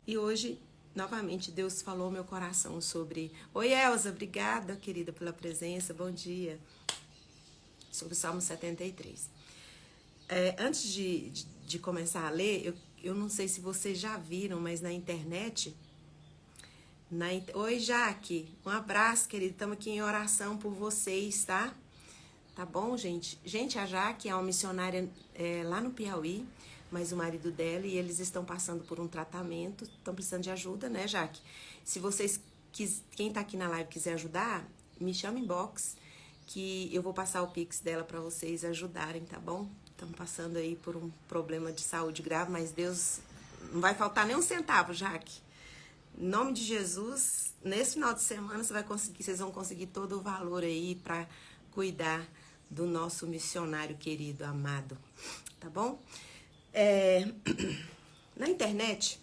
E hoje, novamente, Deus falou ao meu coração sobre... Oi, Elza, obrigada, querida, pela presença, bom dia. Sobre o Salmo 73. Antes de começar a ler, eu não sei se vocês já viram, mas na internet... Oi, Jaque, um abraço, querida, estamos aqui em oração por vocês, tá? Tá bom, gente? Gente, a Jaque é uma missionária lá no Piauí, mas o marido dela e eles estão passando por um tratamento, estão precisando de ajuda, né, Jaque? Se vocês, quem tá aqui na live quiser ajudar, me chama em box, que eu vou passar o Pix dela para vocês ajudarem, tá bom? Estamos passando aí por um problema de saúde grave, mas Deus, não vai faltar nem um centavo, Jaque. Em nome de Jesus, nesse final de semana vocês vão conseguir todo o valor aí para cuidar do nosso missionário querido, amado, tá bom? Na internet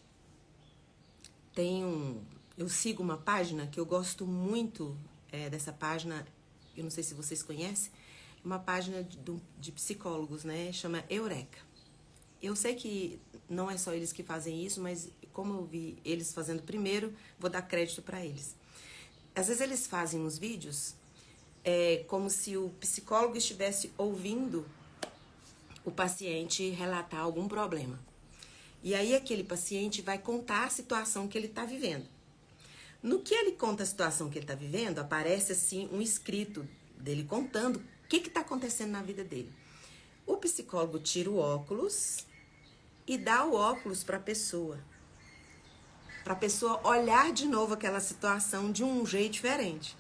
eu sigo uma página que eu gosto muito dessa página, eu não sei se vocês conhecem, uma página de psicólogos, né? Chama Eureka. Eu sei que não é só eles que fazem isso, mas como eu vi eles fazendo primeiro, vou dar crédito para eles. Às vezes eles fazem uns vídeos como se o psicólogo estivesse ouvindo o paciente relatar algum problema. E aí aquele paciente vai contar a situação que ele está vivendo. No que ele conta a situação que ele está vivendo, aparece assim um escrito dele contando o que está acontecendo na vida dele. O psicólogo tira o óculos e dá o óculos para a pessoa olhar de novo aquela situação de um jeito diferente.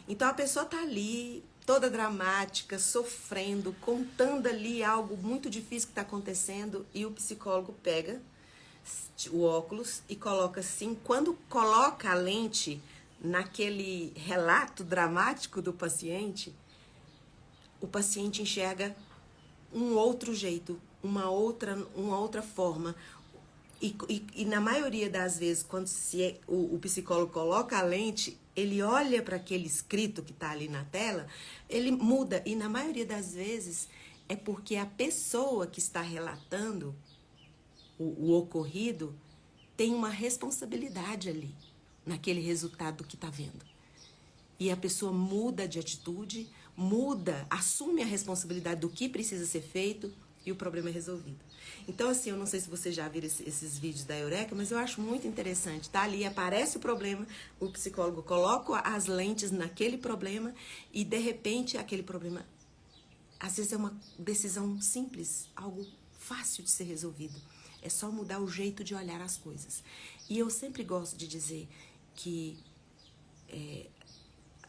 Então a pessoa tá ali, toda dramática, sofrendo, contando ali algo muito difícil que está acontecendo, e o psicólogo pega o óculos e coloca assim. Quando coloca a lente naquele relato dramático do paciente, o paciente enxerga um outro jeito, uma outra forma. E na maioria das vezes, quando o psicólogo coloca a lente, ele olha para aquele escrito que está ali na tela, ele muda. E na maioria das vezes é porque a pessoa que está relatando o ocorrido tem uma responsabilidade ali, naquele resultado que está vendo. E a pessoa muda de atitude, assume a responsabilidade do que precisa ser feito e o problema é resolvido. Então, assim, eu não sei se vocês já viram esses vídeos da Eureka, mas eu acho muito interessante. Tá ali, aparece o problema, o psicólogo coloca as lentes naquele problema e, de repente, aquele problema, às vezes é uma decisão simples, algo fácil de ser resolvido. É só mudar o jeito de olhar as coisas. E eu sempre gosto de dizer que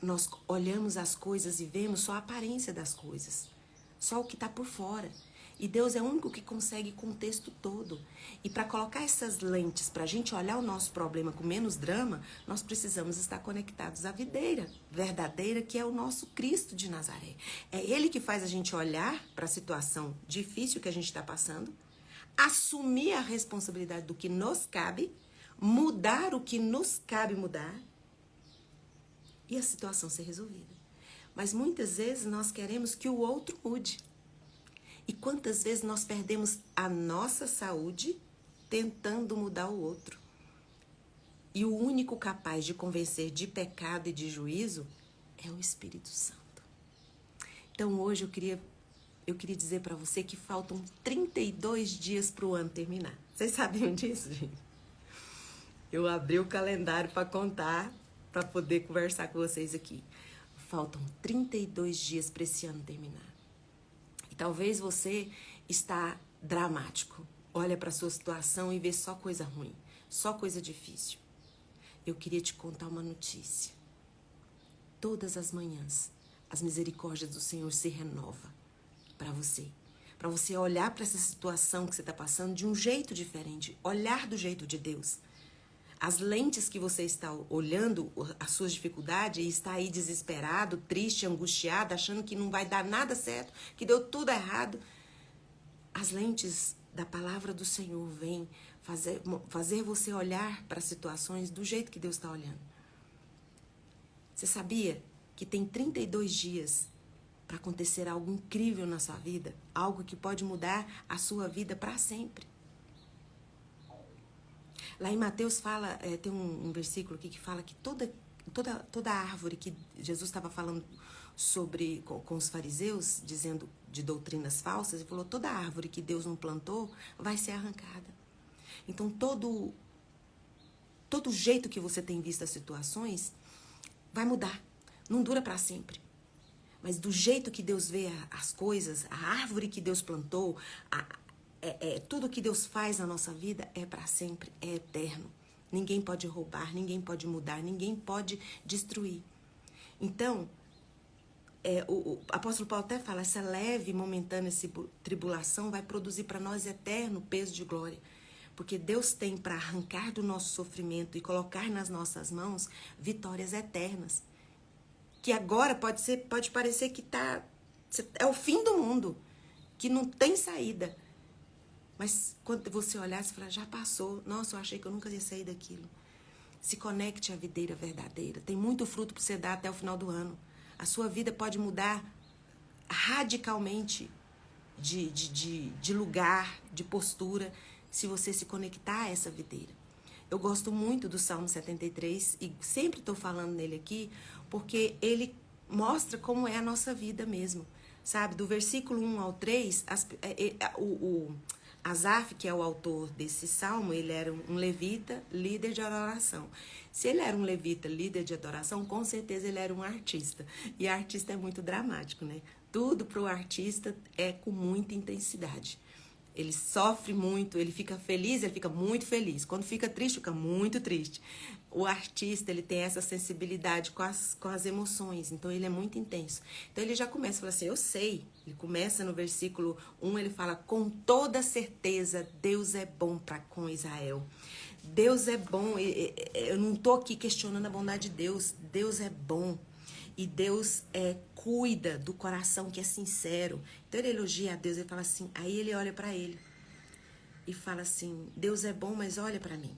nós olhamos as coisas e vemos só a aparência das coisas, só o que está por fora. E Deus é o único que consegue o contexto todo. E para colocar essas lentes, para a gente olhar o nosso problema com menos drama, nós precisamos estar conectados à videira verdadeira, que é o nosso Cristo de Nazaré. É Ele que faz a gente olhar para a situação difícil que a gente está passando, assumir a responsabilidade do que nos cabe, mudar o que nos cabe mudar, e a situação ser resolvida. Mas muitas vezes nós queremos que o outro mude. E quantas vezes nós perdemos a nossa saúde tentando mudar o outro? E o único capaz de convencer de pecado e de juízo é o Espírito Santo. Então hoje eu queria dizer para você que faltam 32 dias para o ano terminar. Vocês sabiam disso, gente? Eu abri o calendário para contar, para poder conversar com vocês aqui. Faltam 32 dias para esse ano terminar. E talvez você está dramático. Olha para a sua situação e vê só coisa ruim, só coisa difícil. Eu queria te contar uma notícia. Todas as manhãs, as misericórdias do Senhor se renovam para você. Para você olhar para essa situação que você está passando de um jeito diferente. Olhar do jeito de Deus. As lentes que você está olhando, as suas dificuldades, e está aí desesperado, triste, angustiado, achando que não vai dar nada certo, que deu tudo errado. As lentes da palavra do Senhor vêm fazer você olhar para as situações do jeito que Deus está olhando. Você sabia que tem 32 dias para acontecer algo incrível na sua vida? Algo que pode mudar a sua vida para sempre. Lá em Mateus fala, tem um versículo aqui que fala que toda árvore que Jesus estava falando sobre com os fariseus, dizendo de doutrinas falsas, ele falou, toda árvore que Deus não plantou vai ser arrancada. Então, todo jeito que você tem visto as situações vai mudar. Não dura para sempre. Mas do jeito que Deus vê as coisas, a árvore que Deus plantou, tudo que Deus faz na nossa vida é para sempre, é eterno. Ninguém pode roubar, ninguém pode mudar, ninguém pode destruir. Então, o apóstolo Paulo até fala, essa leve e momentânea tribulação vai produzir para nós eterno peso de glória. Porque Deus tem para arrancar do nosso sofrimento e colocar nas nossas mãos vitórias eternas. Que agora pode parecer que é o fim do mundo, que não tem saída. Mas quando você olhar, você fala, já passou. Nossa, eu achei que eu nunca ia sair daquilo. Se conecte à videira verdadeira. Tem muito fruto para você dar até o final do ano. A sua vida pode mudar radicalmente de lugar, de postura, se você se conectar a essa videira. Eu gosto muito do Salmo 73 e sempre estou falando nele aqui, porque ele mostra como é a nossa vida mesmo, sabe? Do versículo 1 ao 3, Asaf, que é o autor desse salmo, ele era um levita, líder de adoração. Se ele era um levita, líder de adoração, com certeza ele era um artista. E artista é muito dramático, né? Tudo para o artista é com muita intensidade. Ele sofre muito, ele fica feliz, ele fica muito feliz. Quando fica triste, fica muito triste. O artista, ele tem essa sensibilidade com as emoções, então ele é muito intenso. Então ele já começa a falar assim, eu sei. Ele começa no versículo 1, ele fala, com toda certeza, Deus é bom com Israel. Deus é bom, eu não estou aqui questionando a bondade de Deus. Deus é bom. E Deus cuida do coração que é sincero. Então ele elogia a Deus, ele fala assim, aí ele olha para ele e fala assim, Deus é bom, mas olha para mim.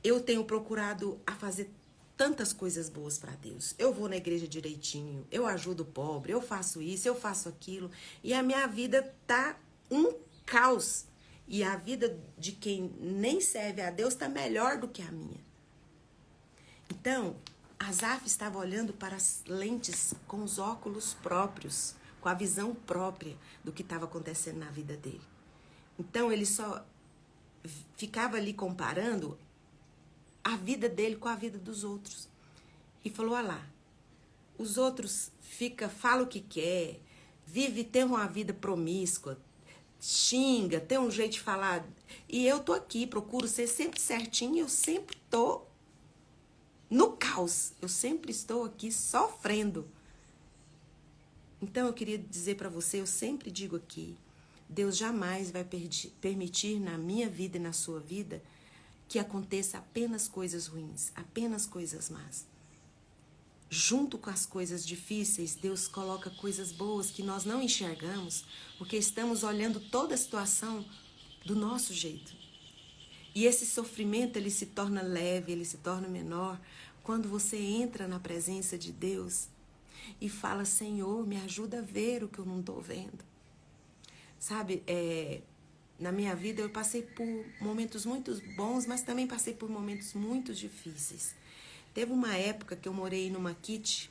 Eu tenho procurado a fazer tantas coisas boas para Deus. Eu vou na igreja direitinho, eu ajudo o pobre, eu faço isso, eu faço aquilo. E a minha vida tá um caos. E a vida de quem nem serve a Deus tá melhor do que a minha. Então, Asaf estava olhando para as lentes com os óculos próprios, com a visão própria do que estava acontecendo na vida dele. Então, ele só ficava ali comparando a vida dele com a vida dos outros. E falou, olha lá, os outros falam o que quer, tem uma vida promíscua, xinga, tem um jeito de falar. E eu tô aqui, procuro ser sempre certinho, eu sempre tô no caos. Eu sempre estou aqui sofrendo. Então eu queria dizer para você, eu sempre digo aqui, Deus jamais vai permitir na minha vida e na sua vida que aconteça apenas coisas ruins, apenas coisas más. Junto com as coisas difíceis, Deus coloca coisas boas que nós não enxergamos, porque estamos olhando toda a situação do nosso jeito. E esse sofrimento, ele se torna leve, ele se torna menor, quando você entra na presença de Deus e fala, Senhor, me ajuda a ver o que eu não estou vendo. Sabe, na minha vida eu passei por momentos muito bons, mas também passei por momentos muito difíceis. Teve uma época que eu morei numa kit,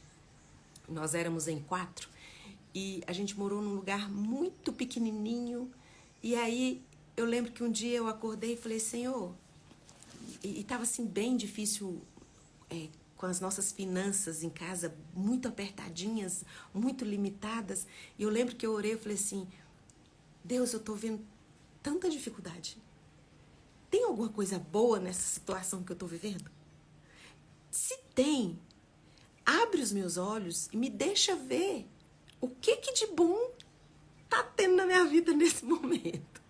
nós éramos em 4, e a gente morou num lugar muito pequenininho, e aí eu lembro que um dia eu acordei e falei, Senhor, e estava assim bem difícil, com as nossas finanças em casa muito apertadinhas, muito limitadas, e eu lembro que eu orei e falei assim, Deus, eu estou vendo tanta dificuldade. Tem alguma coisa boa nessa situação que eu estou vivendo? Se tem, abre os meus olhos e me deixa ver o que de bom tá tendo na minha vida nesse momento.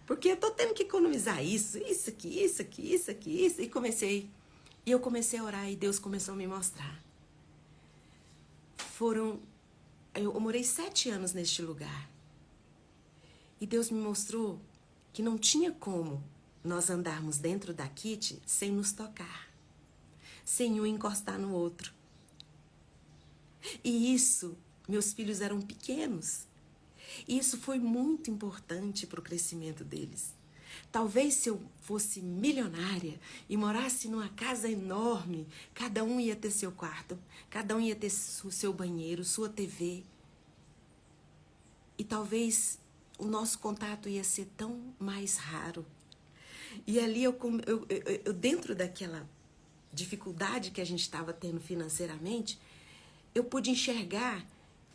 Porque eu tô tendo que economizar isso aqui. E eu comecei a orar e Deus começou a me mostrar. Eu morei 7 anos neste lugar. E Deus me mostrou que não tinha como nós andarmos dentro da kit sem nos tocar. Sem um encostar no outro. E isso, meus filhos eram pequenos. E isso foi muito importante para o crescimento deles. Talvez se eu fosse milionária e morasse numa casa enorme, cada um ia ter seu quarto, cada um ia ter seu banheiro, sua TV. E talvez o nosso contato ia ser tão mais raro. E ali eu dentro daquela dificuldade que a gente estava tendo financeiramente, eu pude enxergar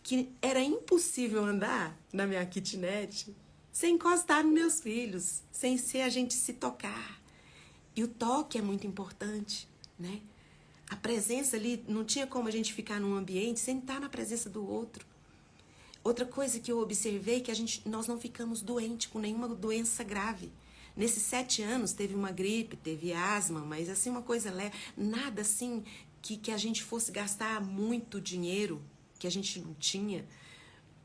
que era impossível andar na minha kitnet sem encostar nos meus filhos, sem ser a gente se tocar. E o toque é muito importante, né? A presença ali, não tinha como a gente ficar num ambiente sem estar na presença do outro. Outra coisa que eu observei é que nós não ficamos doentes com nenhuma doença grave. Nesses 7 anos teve uma gripe, teve asma, mas assim uma coisa leve, nada assim que a gente fosse gastar muito dinheiro que a gente não tinha.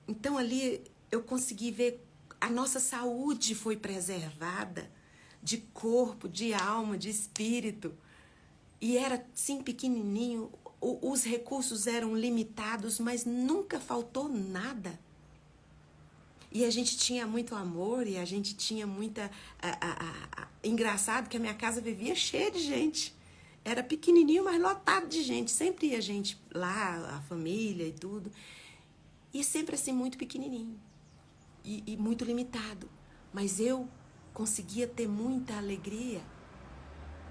Então ali eu consegui ver a nossa saúde foi preservada, de corpo, de alma, de espírito. E era sim pequenininho, os recursos eram limitados, mas nunca faltou nada. E a gente tinha muito amor e a gente tinha muita... Engraçado que a minha casa vivia cheia de gente. Era pequenininho, mas lotado de gente. Sempre ia gente lá, a família e tudo. E sempre assim, muito pequenininho. E muito limitado. Mas eu conseguia ter muita alegria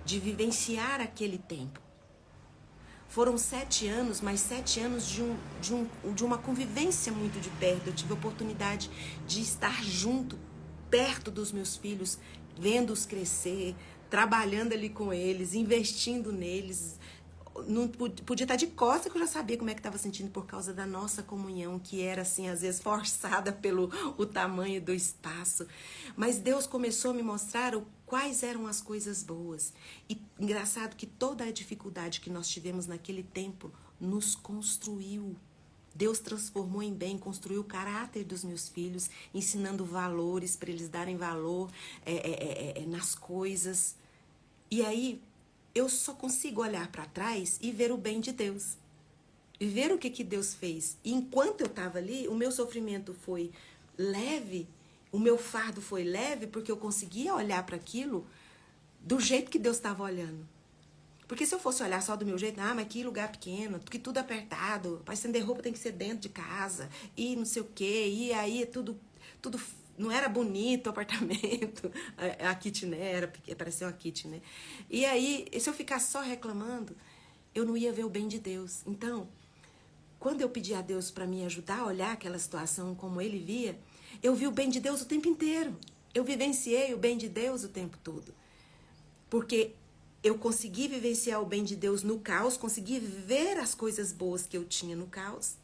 de vivenciar aquele tempo. Foram 7 anos, mas 7 anos de uma convivência muito de perto. Eu tive a oportunidade de estar junto, perto dos meus filhos, vendo-os crescer, trabalhando ali com eles, investindo neles. Não podia estar de costas que eu já sabia como é que estava sentindo por causa da nossa comunhão, que era assim, às vezes forçada pelo o tamanho do espaço. Mas Deus começou a me mostrar quais eram as coisas boas. E engraçado que toda a dificuldade que nós tivemos naquele tempo nos construiu. Deus transformou em bem, construiu o caráter dos meus filhos, ensinando valores para eles darem valor nas coisas. E aí eu só consigo olhar para trás e ver o bem de Deus. E ver o que Deus fez. E enquanto eu estava ali, o meu sofrimento foi leve, o meu fardo foi leve, porque eu conseguia olhar para aquilo do jeito que Deus estava olhando. Porque se eu fosse olhar só do meu jeito, mas que lugar pequeno, que tudo apertado, para estender roupa tem que ser dentro de casa, e não sei o quê, e aí tudo não era bonito o apartamento, a kitnet parecia uma kitnet. E aí, se eu ficasse só reclamando, eu não ia ver o bem de Deus. Então, quando eu pedi a Deus para me ajudar a olhar aquela situação como Ele via, eu vi o bem de Deus o tempo inteiro. Eu vivenciei o bem de Deus o tempo todo. Porque eu consegui vivenciar o bem de Deus no caos, consegui ver as coisas boas que eu tinha no caos.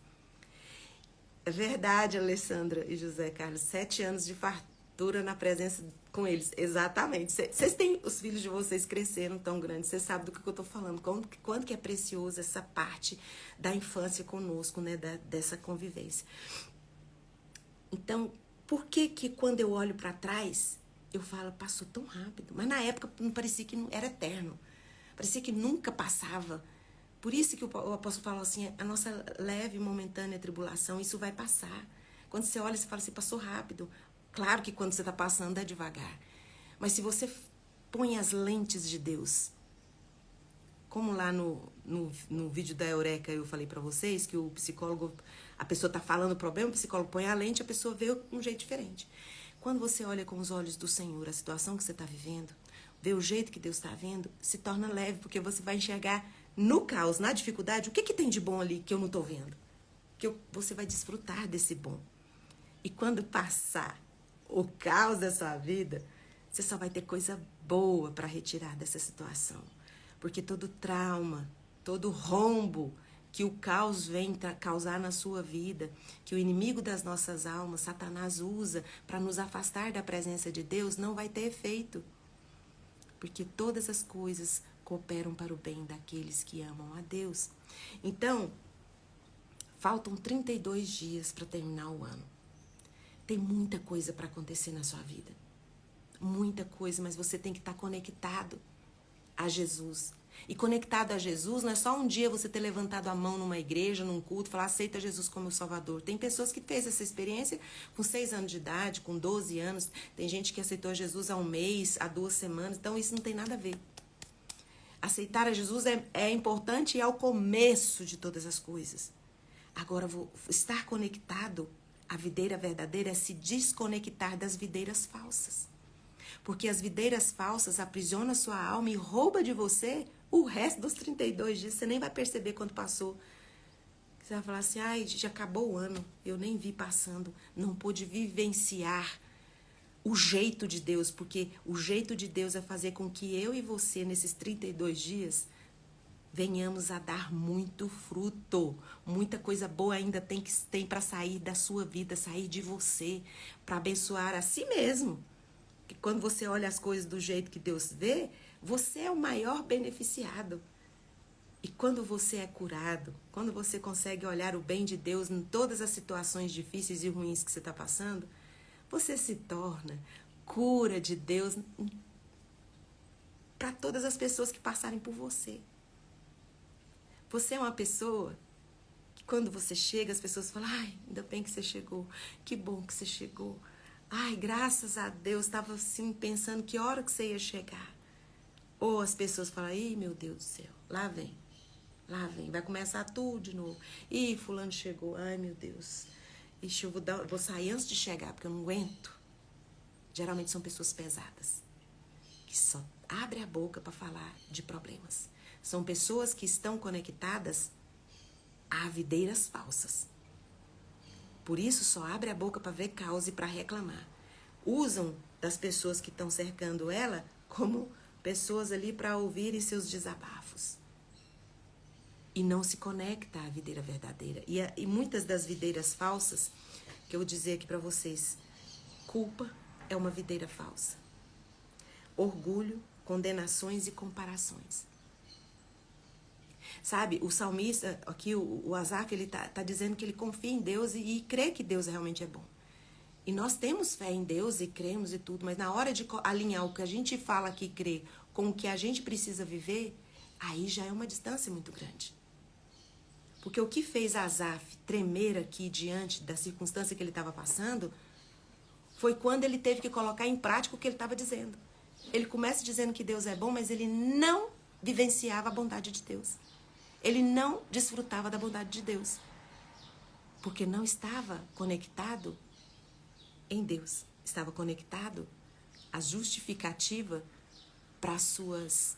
É verdade, Alessandra e José Carlos, 7 anos de fartura na presença com eles. Exatamente. Vocês têm, os filhos de vocês cresceram tão grandes, vocês sabem do que eu tô falando. Quanto que é precioso essa parte da infância conosco, né? Dessa convivência. Então, por que quando eu olho para trás, eu falo, passou tão rápido? Mas na época não parecia que era eterno. Parecia que nunca passava. Por isso que o apóstolo falou assim, a nossa leve e momentânea tribulação, isso vai passar. Quando você olha, você fala assim, passou rápido. Claro que quando você está passando é devagar. Mas se você põe as lentes de Deus, como lá no vídeo da Eureka eu falei para vocês, que o psicólogo, a pessoa está falando o problema, o psicólogo põe a lente, a pessoa vê um jeito diferente. Quando você olha com os olhos do Senhor a situação que você está vivendo, vê o jeito que Deus está vendo, se torna leve, porque você vai enxergar no caos, na dificuldade, o que tem de bom ali que eu não estou vendo? Você vai desfrutar desse bom. E quando passar o caos da sua vida, você só vai ter coisa boa para retirar dessa situação. Porque todo trauma, todo rombo que o caos vem causar na sua vida, que o inimigo das nossas almas, Satanás, usa para nos afastar da presença de Deus, não vai ter efeito. Porque todas as coisas cooperam para o bem daqueles que amam a Deus. Então, faltam 32 dias para terminar o ano. Tem muita coisa para acontecer na sua vida. Muita coisa, mas você tem que estar conectado a Jesus. E conectado a Jesus, não é só um dia você ter levantado a mão numa igreja, num culto, falar, aceita Jesus como Salvador. Tem pessoas que fez essa experiência com 6 anos de idade, com 12 anos. Tem gente que aceitou Jesus há 1 mês, há 2 semanas. Então, isso não tem nada a ver. Aceitar a Jesus é importante e é o começo de todas as coisas. Agora, estar conectado à videira verdadeira é se desconectar das videiras falsas. Porque as videiras falsas aprisionam a sua alma e roubam de você o resto dos 32 dias. Você nem vai perceber quando passou. Você vai falar assim, ai, já acabou o ano, eu nem vi passando. Não pude vivenciar o jeito de Deus, porque o jeito de Deus é fazer com que eu e você, nesses 32 dias, venhamos a dar muito fruto. Muita coisa boa ainda tem para sair da sua vida, sair de você, para abençoar a si mesmo. Que quando você olha as coisas do jeito que Deus vê, você é o maior beneficiado. E quando você é curado, quando você consegue olhar o bem de Deus em todas as situações difíceis e ruins que você está passando, você se torna cura de Deus para todas as pessoas que passarem por você. Você é uma pessoa que quando você chega, as pessoas falam, ai, ainda bem que você chegou, que bom que você chegou. Ai, graças a Deus, estava assim pensando que hora que você ia chegar. Ou as pessoas falam, ih, meu Deus do céu, lá vem, vai começar tudo de novo. Ih, fulano chegou, ai meu Deus. Ixi, eu vou sair antes de chegar, porque eu não aguento. Geralmente são pessoas pesadas, que só abrem a boca para falar de problemas. São pessoas que estão conectadas a videiras falsas. Por isso, só abre a boca para ver causa e para reclamar. Usam das pessoas que estão cercando ela como pessoas ali para ouvirem seus desabafos. E não se conecta à videira verdadeira. E muitas das videiras falsas, que eu vou dizer aqui para vocês, culpa é uma videira falsa. Orgulho, condenações e comparações. Sabe, o salmista, aqui o Asaf, ele tá dizendo que ele confia em Deus e crê que Deus realmente é bom. E nós temos fé em Deus e cremos e tudo, mas na hora de alinhar o que a gente fala aqui crê com o que a gente precisa viver, aí já é uma distância muito grande. Porque o que fez Asaf tremer aqui diante da circunstância que ele estava passando foi quando ele teve que colocar em prática o que ele estava dizendo. Ele começa dizendo que Deus é bom, mas ele não vivenciava a bondade de Deus. Ele não desfrutava da bondade de Deus. Porque não estava conectado em Deus. Estava conectado à justificativa para as suas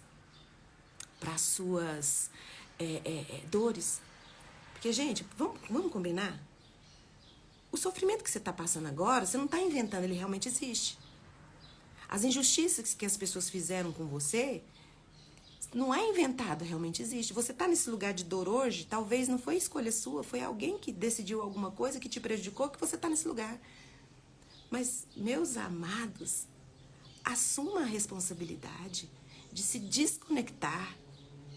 dores. Porque, gente, vamos combinar? O sofrimento que você está passando agora, você não está inventando, ele realmente existe. As injustiças que as pessoas fizeram com você, não é inventado, realmente existe. Você está nesse lugar de dor hoje, talvez não foi escolha sua, foi alguém que decidiu alguma coisa que te prejudicou, que você está nesse lugar. Mas, meus amados, assuma a responsabilidade de se desconectar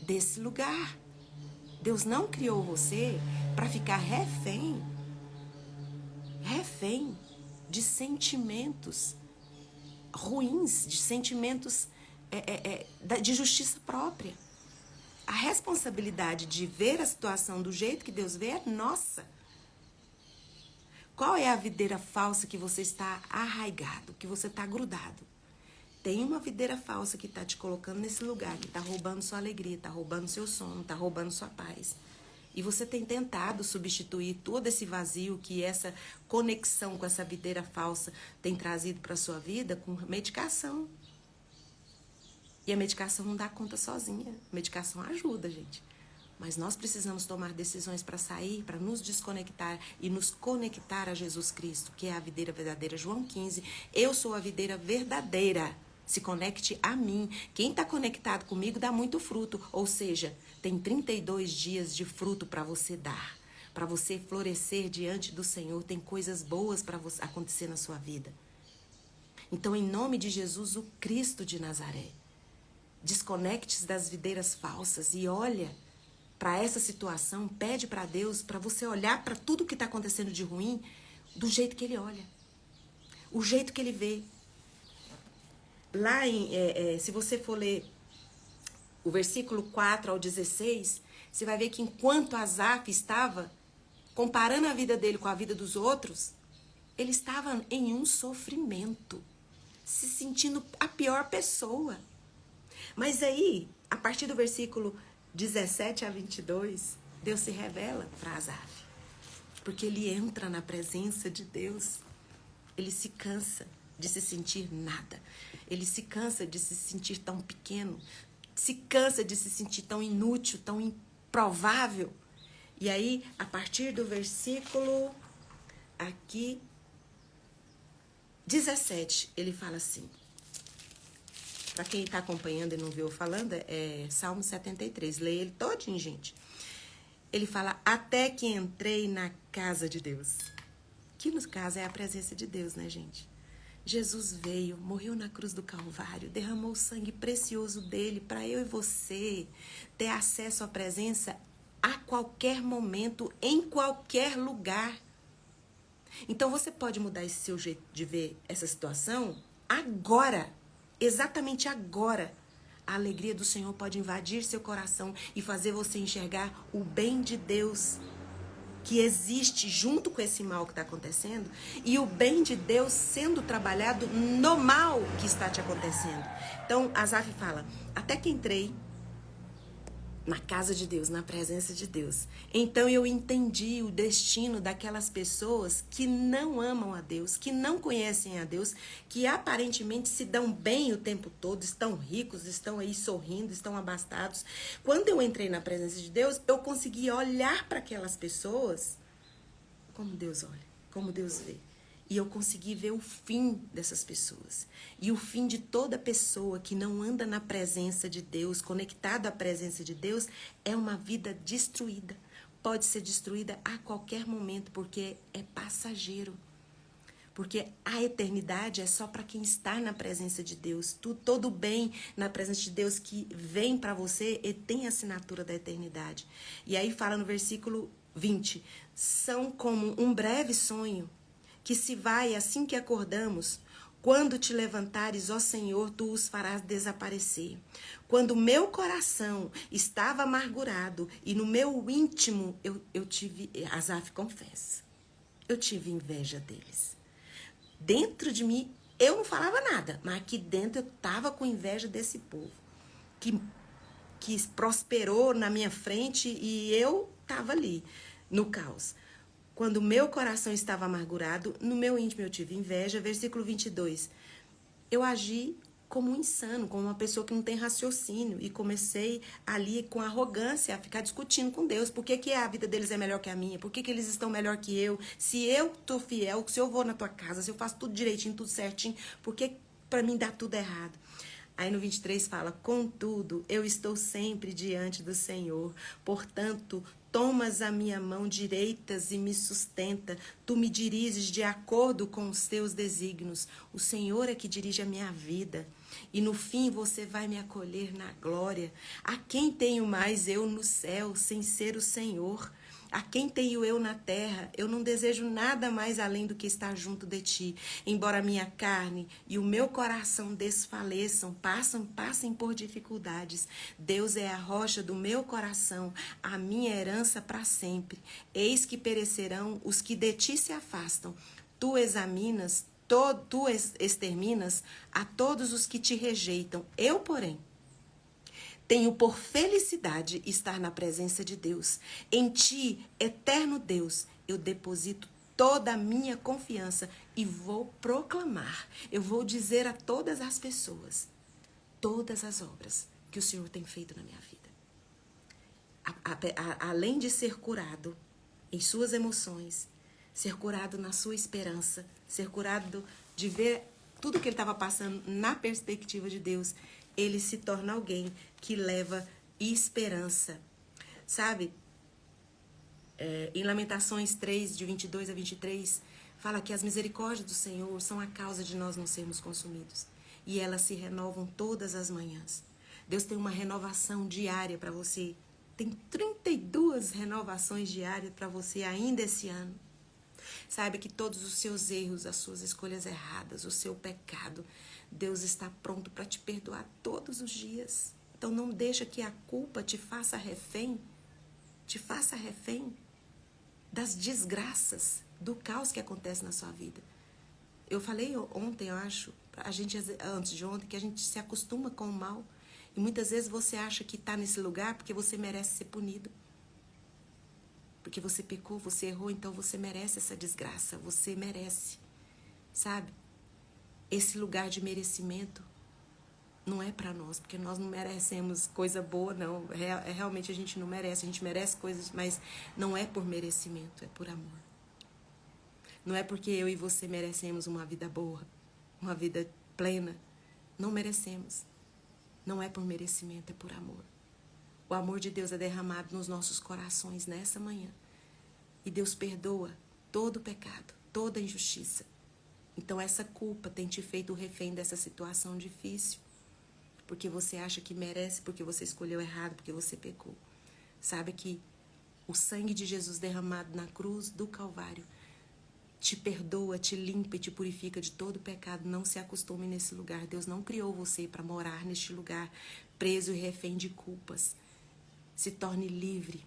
desse lugar. Deus não criou você para ficar refém de sentimentos ruins, de sentimentos de justiça própria. A responsabilidade de ver a situação do jeito que Deus vê é nossa. Qual é a videira falsa que você está arraigado, que você está grudado? Tem uma videira falsa que está te colocando nesse lugar, que está roubando sua alegria, está roubando seu sono, está roubando sua paz. E você tem tentado substituir todo esse vazio que essa conexão com essa videira falsa tem trazido para a sua vida com medicação. E a medicação não dá conta sozinha. A medicação ajuda, gente. Mas nós precisamos tomar decisões para sair, para nos desconectar e nos conectar a Jesus Cristo, que é a videira verdadeira. João 15, eu sou a videira verdadeira. Se conecte a mim. Quem está conectado comigo dá muito fruto. Ou seja, tem 32 dias de fruto para você dar. Para você florescer diante do Senhor. Tem coisas boas para acontecer na sua vida. Então, em nome de Jesus, o Cristo de Nazaré, desconecte-se das videiras falsas e olha para essa situação, pede para Deus, para você olhar para tudo que está acontecendo de ruim do jeito que Ele olha. O jeito que Ele vê. Lá, se você for ler o versículo 4 ao 16, você vai ver que enquanto Asaf estava comparando a vida dele com a vida dos outros, ele estava em um sofrimento, se sentindo a pior pessoa. Mas aí, a partir do versículo 17 a 22, Deus se revela para Asaf. Porque ele entra na presença de Deus. Ele se cansa de se sentir nada. Ele se cansa de se sentir tão pequeno. Se cansa de se sentir tão inútil, tão improvável. E aí, a partir do versículo aqui 17, ele fala assim. Para quem está acompanhando e não viu eu falando, é Salmo 73. Leia ele todinho, gente. Ele fala, até que entrei na casa de Deus. Que no caso é a presença de Deus, né, gente? Jesus veio, morreu na cruz do Calvário, derramou o sangue precioso dele para eu e você ter acesso à presença a qualquer momento, em qualquer lugar. Então você pode mudar esse seu jeito de ver essa situação agora, exatamente agora. A alegria do Senhor pode invadir seu coração e fazer você enxergar o bem de Deus que existe junto com esse mal que está acontecendo e o bem de Deus sendo trabalhado no mal que está te acontecendo. Então, Asaf fala, até que entrei na casa de Deus, na presença de Deus. Então eu entendi o destino daquelas pessoas que não amam a Deus, que não conhecem a Deus, que aparentemente se dão bem o tempo todo, estão ricos, estão aí sorrindo, estão abastados. Quando eu entrei na presença de Deus, eu consegui olhar para aquelas pessoas como Deus olha, como Deus vê. E eu consegui ver o fim dessas pessoas. E o fim de toda pessoa que não anda na presença de Deus, conectado à presença de Deus, é uma vida destruída. Pode ser destruída a qualquer momento, porque é passageiro. Porque a eternidade é só para quem está na presença de Deus. Todo bem na presença de Deus que vem para você e tem a assinatura da eternidade. E aí fala no versículo 20, são como um breve sonho, que se vai assim que acordamos. Quando te levantares, ó Senhor, tu os farás desaparecer. Quando meu coração estava amargurado e no meu íntimo eu tive, Asaf confessa, eu tive inveja deles. Dentro de mim, eu não falava nada, mas aqui dentro eu estava com inveja desse povo, que prosperou na minha frente e eu estava ali, no caos. Quando o meu coração estava amargurado, no meu íntimo eu tive inveja. Versículo 22. Eu agi como um insano, como uma pessoa que não tem raciocínio. E comecei ali com arrogância a ficar discutindo com Deus. Por que a vida deles é melhor que a minha? Por que eles estão melhor que eu? Se eu tô fiel, se eu vou na tua casa, se eu faço tudo direitinho, tudo certinho, por que pra mim dá tudo errado? Aí no 23 fala, contudo, eu estou sempre diante do Senhor, portanto, tomas a minha mão direitas e me sustenta, tu me diriges de acordo com os teus desígnios, o Senhor é que dirige a minha vida, e no fim você vai me acolher na glória. A quem tenho mais eu no céu, sem ser o Senhor? A quem tenho eu na terra? Eu não desejo nada mais além do que estar junto de ti. Embora a minha carne e o meu coração desfaleçam, passem por dificuldades. Deus é a rocha do meu coração, a minha herança para sempre. Eis que perecerão os que de ti se afastam. Tu exterminas a todos os que te rejeitam. Eu, porém, tenho por felicidade estar na presença de Deus. Em ti, eterno Deus, eu deposito toda a minha confiança e vou proclamar. Eu vou dizer a todas as pessoas, todas as obras que o Senhor tem feito na minha vida. Além de ser curado em suas emoções, ser curado na sua esperança, ser curado de ver tudo que ele estava passando na perspectiva de Deus, ele se torna alguém que leva esperança. Sabe? Em Lamentações 3, de 22 a 23, fala que as misericórdias do Senhor são a causa de nós não sermos consumidos. E elas se renovam todas as manhãs. Deus tem uma renovação diária para você. Tem 32 renovações diárias para você ainda esse ano. Saiba que todos os seus erros, as suas escolhas erradas, o seu pecado, Deus está pronto para te perdoar todos os dias. Então não deixa que a culpa te faça refém das desgraças, do caos que acontece na sua vida. Eu falei ontem, eu acho, antes de ontem, que a gente se acostuma com o mal. E muitas vezes você acha que está nesse lugar porque você merece ser punido. Porque você pecou, você errou, então você merece essa desgraça. Você merece, sabe? Esse lugar de merecimento não é para nós, porque nós não merecemos coisa boa, não. Realmente a gente não merece. A gente merece coisas, mas não é por merecimento, é por amor. Não é porque eu e você merecemos uma vida boa, uma vida plena. Não merecemos. Não é por merecimento, é por amor. O amor de Deus é derramado nos nossos corações nessa manhã. E Deus perdoa todo o pecado, toda a injustiça. Então essa culpa tem te feito refém dessa situação difícil. Porque você acha que merece, porque você escolheu errado, porque você pecou. Sabe que o sangue de Jesus derramado na cruz do Calvário te perdoa, te limpa e te purifica de todo pecado. Não se acostume nesse lugar. Deus não criou você para morar neste lugar preso e refém de culpas. Se torne livre.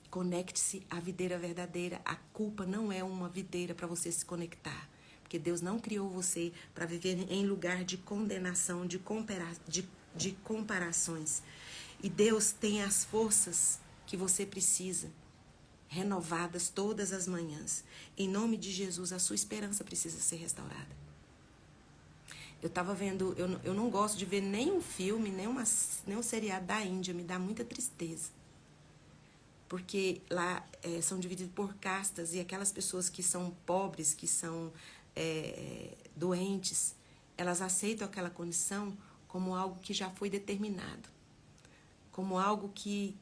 Conecte-se à videira verdadeira. A culpa não é uma videira para você se conectar. Porque Deus não criou você para viver em lugar de condenação, de comparações. E Deus tem as forças que você precisa, renovadas todas as manhãs. Em nome de Jesus, a sua esperança precisa ser restaurada. Eu estava vendo, eu não gosto de ver nenhum filme, nem um seriado da Índia, me dá muita tristeza. Porque lá são divididos por castas e aquelas pessoas que são pobres, que são doentes, elas aceitam aquela condição como algo que já foi determinado. Como algo que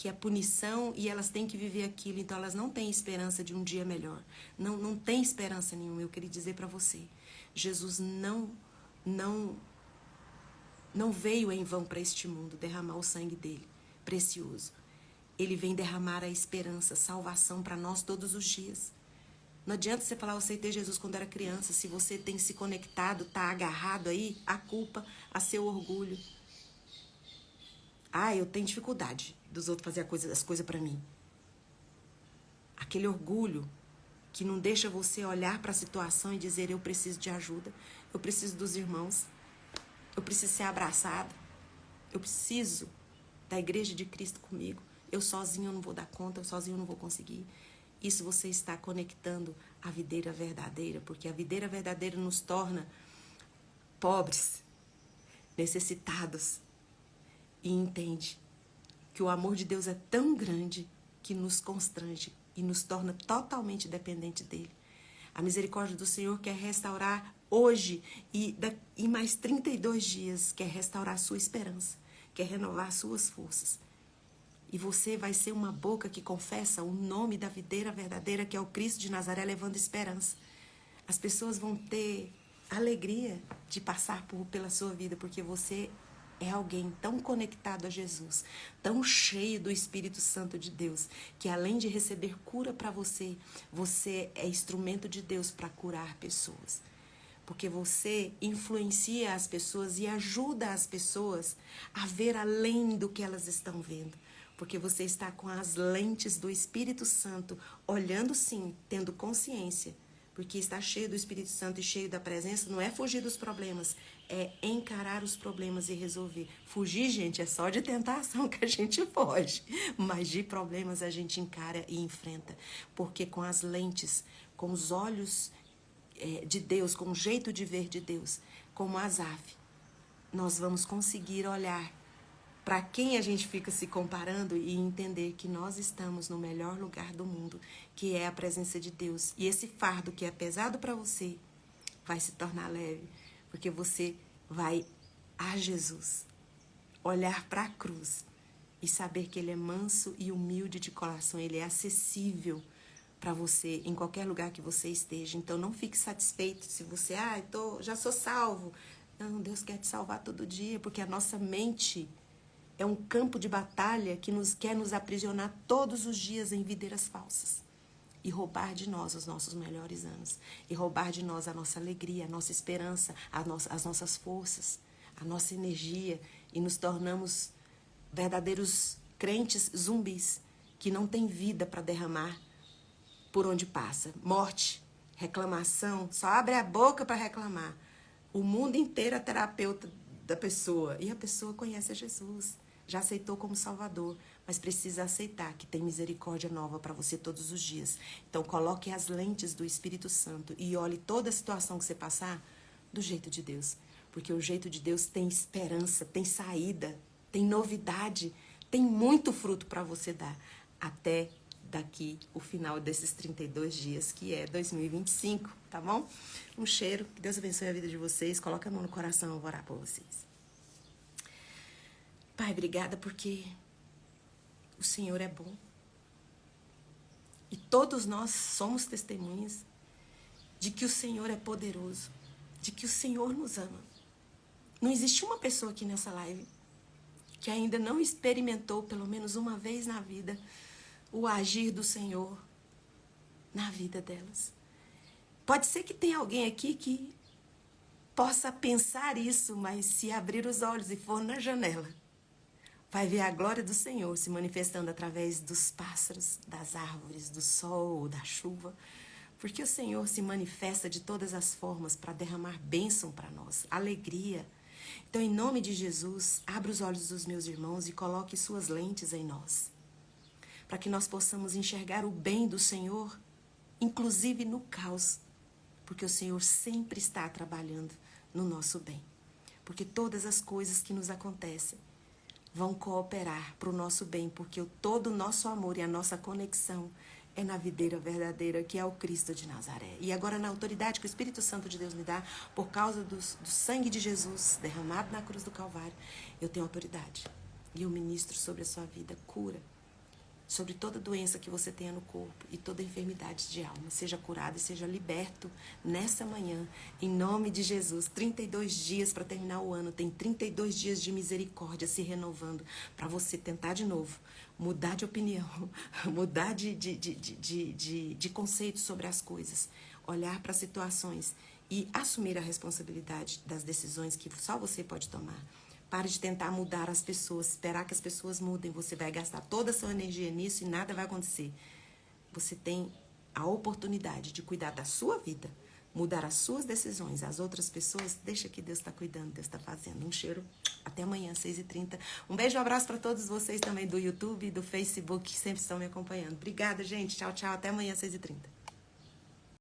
é punição e elas têm que viver aquilo. Então elas não têm esperança de um dia melhor. Não tem esperança nenhuma. Eu queria dizer para você, Jesus não veio em vão para este mundo derramar o sangue dele, precioso. Ele vem derramar a esperança, salvação para nós todos os dias. Não adianta você falar, eu aceitei Jesus quando era criança. Se você tem se conectado, tá agarrado aí, a culpa, a seu orgulho. Eu tenho dificuldade dos outros fazer as coisas para mim. Aquele orgulho que não deixa você olhar para a situação e dizer, eu preciso de ajuda, eu preciso dos irmãos, eu preciso ser abraçado, eu preciso da igreja de Cristo comigo. Eu sozinho não vou dar conta, eu sozinho não vou conseguir. Isso você está conectando à videira verdadeira, porque a videira verdadeira nos torna pobres, necessitados. E entende que o amor de Deus é tão grande que nos constrange e nos torna totalmente dependente dele. A misericórdia do Senhor quer restaurar hoje e mais 32 dias, quer restaurar a sua esperança, quer renovar suas forças. E você vai ser uma boca que confessa o nome da videira verdadeira, que é o Cristo de Nazaré, levando esperança. As pessoas vão ter alegria de passar pela sua vida, porque você é alguém tão conectado a Jesus, tão cheio do Espírito Santo de Deus, que além de receber cura para você, você é instrumento de Deus para curar pessoas. Porque você influencia as pessoas e ajuda as pessoas a ver além do que elas estão vendo. Porque você está com as lentes do Espírito Santo, olhando sim, tendo consciência. Porque estar cheio do Espírito Santo e cheio da presença não é fugir dos problemas, é encarar os problemas e resolver. Fugir, gente, é só de tentação que a gente foge. Mas de problemas a gente encara e enfrenta. Porque com as lentes, com os olhos de Deus, com o jeito de ver de Deus, como Asaf, nós vamos conseguir olhar para quem a gente fica se comparando e entender que nós estamos no melhor lugar do mundo, que é a presença de Deus. E esse fardo que é pesado para você vai se tornar leve, porque você vai a Jesus, olhar para a cruz e saber que ele é manso e humilde de coração, ele é acessível para você em qualquer lugar que você esteja. Então não fique satisfeito se você, já sou salvo. Não, Deus quer te salvar todo dia, porque a nossa mente é um campo de batalha que quer nos aprisionar todos os dias em videiras falsas. E roubar de nós os nossos melhores anos. E roubar de nós a nossa alegria, a nossa esperança, as nossas forças. a nossa energia e nos tornamos verdadeiros crentes zumbis que não têm vida para derramar por onde passa. Morte, reclamação, só abre a boca para reclamar. O mundo inteiro é terapeuta da pessoa e a pessoa conhece a Jesus, já aceitou como Salvador, mas precisa aceitar que tem misericórdia nova para você todos os dias. Então coloque as lentes do Espírito Santo e olhe toda a situação que você passar do jeito de Deus, porque o jeito de Deus tem esperança, tem saída, tem novidade, tem muito fruto para você dar até daqui o final desses 32 dias, que é 2025, tá bom? Um cheiro, que Deus abençoe a vida de vocês, coloca a mão no coração, eu vou orar por vocês. Pai, obrigada porque o Senhor é bom. E todos nós somos testemunhas de que o Senhor é poderoso, de que o Senhor nos ama. Não existe uma pessoa aqui nessa live que ainda não experimentou, pelo menos uma vez na vida, o agir do Senhor na vida delas. Pode ser que tenha alguém aqui que possa pensar isso, mas se abrir os olhos e for na janela, vai ver a glória do Senhor se manifestando através dos pássaros, das árvores, do sol, da chuva. Porque o Senhor se manifesta de todas as formas para derramar bênção para nós, alegria. Então, em nome de Jesus, abra os olhos dos meus irmãos e coloque suas lentes em nós, para que nós possamos enxergar o bem do Senhor, inclusive no caos, porque o Senhor sempre está trabalhando no nosso bem. Porque todas as coisas que nos acontecem vão cooperar para o nosso bem, porque todo o nosso amor e a nossa conexão é na videira verdadeira, que é o Cristo de Nazaré. E agora, na autoridade que o Espírito Santo de Deus me dá, por causa do sangue de Jesus derramado na cruz do Calvário, eu tenho autoridade. E eu ministro sobre a sua vida cura, sobre toda doença que você tenha no corpo e toda enfermidade de alma. Seja curado e seja liberto nessa manhã, em nome de Jesus. 32 dias para terminar o ano, tem 32 dias de misericórdia se renovando para você tentar de novo, mudar de opinião, mudar de conceito sobre as coisas, olhar para as situações e assumir a responsabilidade das decisões que só você pode tomar. Pare de tentar mudar as pessoas, esperar que as pessoas mudem. Você vai gastar toda a sua energia nisso e nada vai acontecer. Você tem a oportunidade de cuidar da sua vida, mudar as suas decisões. As outras pessoas, deixa que Deus está cuidando, Deus está fazendo. Um cheiro. Até amanhã, 6h30. Um beijo, um abraço para todos vocês também do YouTube e do Facebook que sempre estão me acompanhando. Obrigada, gente. Tchau, tchau. Até amanhã, 6h30.